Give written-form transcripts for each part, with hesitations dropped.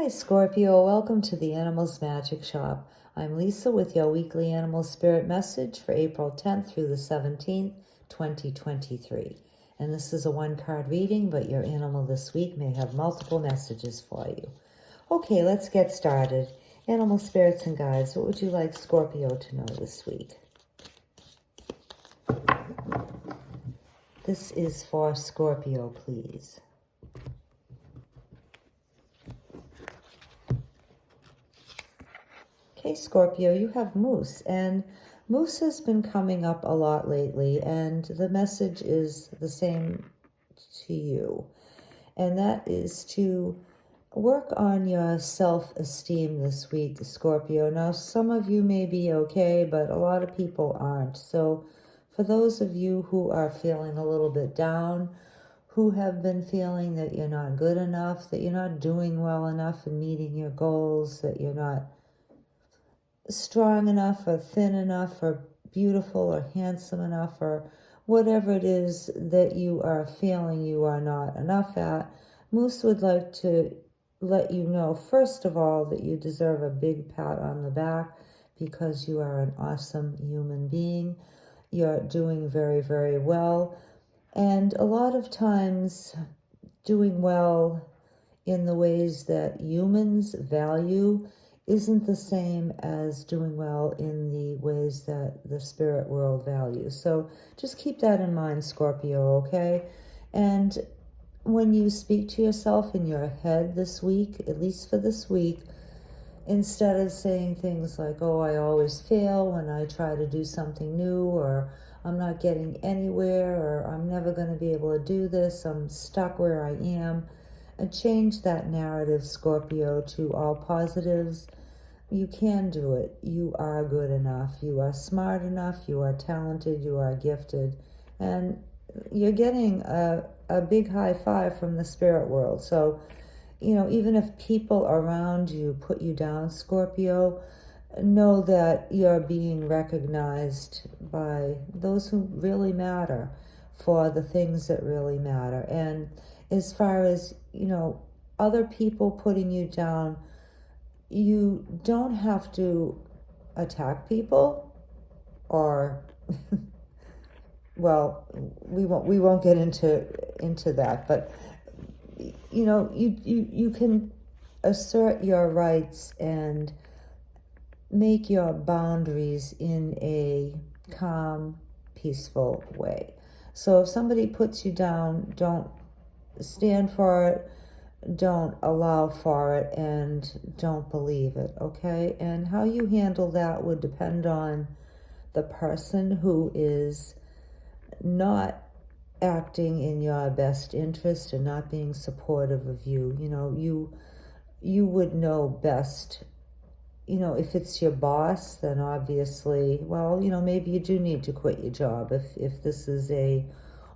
Scorpio, welcome to the Animals Magic Shop. I'm Lisa with your weekly animal spirit message for April 10th through the 17th, 2023. And this is a one-card reading, but your animal this week may have multiple messages for you. Okay, let's get started. Animal spirits and guides, what would you like Scorpio to know this week? This is for Scorpio, please. Okay, Scorpio, you have Moose, and Moose has been coming up a lot lately, and the message is the same to you, and that is to work on your self-esteem this week, Scorpio. Now, some of you may be okay, but a lot of people aren't. So for those of you who are feeling a little bit down, who have been feeling that you're not good enough, that you're not doing well enough in meeting your goals, that you're not strong enough or thin enough or beautiful or handsome enough or whatever it is that you are feeling you are not enough at, Moose would like to let you know, first of all, that you deserve a big pat on the back because you are an awesome human being. You're doing very, very well. And a lot of times doing well in the ways that humans value isn't the same as doing well in the ways that the spirit world values. So just keep that in mind, Scorpio, okay? And when you speak to yourself in your head this week, at least for this week, instead of saying things like, oh, I always fail when I try to do something new, or I'm not getting anywhere, or I'm never going to be able to do this, I'm stuck where I am, and change that narrative, Scorpio, to all positives. You can do it. You are good enough. You are smart enough. You are talented. You are gifted. And you're getting a big high five from the spirit world. So, you know, even if people around you put you down, Scorpio, know that you're being recognized by those who really matter for the things that really matter. And as far as, you know, other people putting you down, you don't have to attack people or well, we won't get into that, but you know, you can assert your rights and make your boundaries in a calm, peaceful way. So if somebody puts you down, don't stand for it, don't allow for it, and don't believe it, okay? And how you handle that would depend on the person who is not acting in your best interest and not being supportive of you. You know, you would know best. You know, if it's your boss, then obviously, well, you know, maybe you do need to quit your job if this is a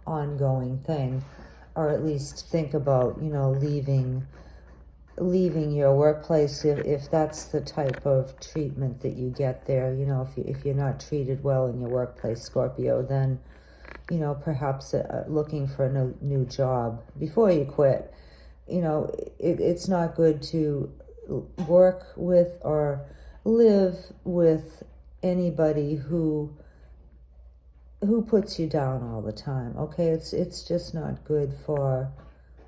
ongoing thing, or at least think about, you know, leaving your workplace if that's the type of treatment that you get there. You know, if you're not treated well in your workplace, Scorpio, then, you know, perhaps looking for a new job before you quit. You know, it's not good to work with or live with anybody who puts you down all the time, okay? It's just not good for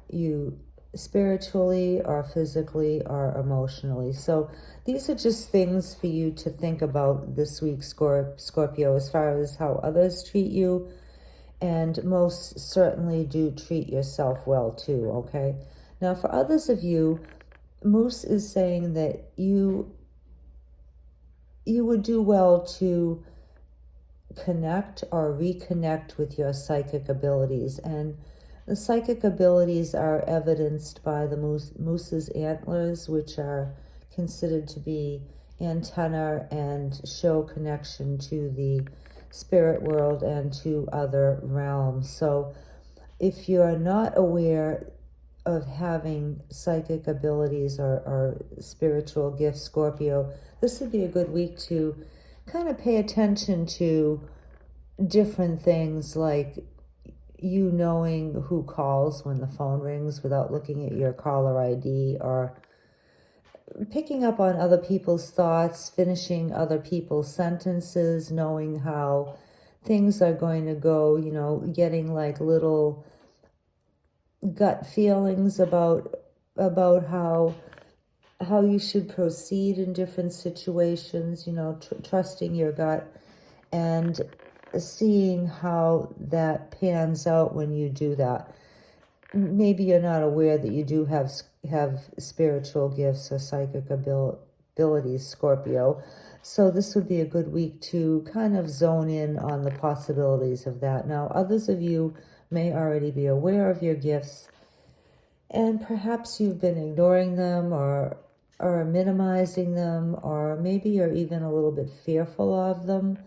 you spiritually or physically or emotionally. So these are just things for you to think about this week, Scorpio, as far as how others treat you, and most certainly do treat yourself well too, okay? Now, for others of you, Moose is saying that you would do well to connect or reconnect with your psychic abilities. And the psychic abilities are evidenced by the moose's antlers, which are considered to be antenna and show connection to the spirit world and to other realms. So if you're not aware of having psychic abilities or spiritual gifts, Scorpio, this would be a good week to kind of pay attention to different things, like you knowing who calls when the phone rings without looking at your caller ID, or picking up on other people's thoughts, finishing other people's sentences, knowing how things are going to go, you know, getting like little gut feelings about how you should proceed in different situations, you know, trusting your gut and seeing how that pans out when you do that. Maybe you're not aware that you do have spiritual gifts or psychic abilities, Scorpio. So this would be a good week to kind of zone in on the possibilities of that. Now, others of you may already be aware of your gifts, and perhaps you've been ignoring them or minimizing them, or maybe you're even a little bit fearful of them.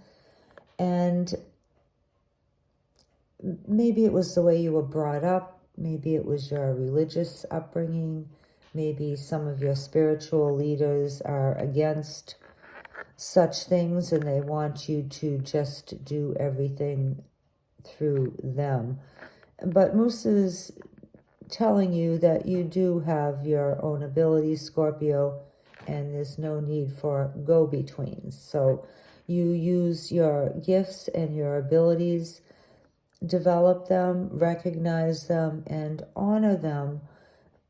And maybe it was the way you were brought up. Maybe it was your religious upbringing. Maybe some of your spiritual leaders are against such things and they want you to just do everything through them. But Moose is telling you that you do have your own abilities, Scorpio, and there's no need for go-betweens. So you use your gifts and your abilities, develop them, recognize them, and honor them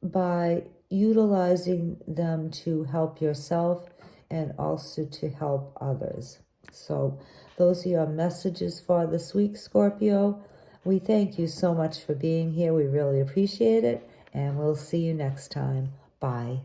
by utilizing them to help yourself and also to help others. So those are your messages for this week, Scorpio. We thank you so much for being here. We really appreciate it, and we'll see you next time. Bye.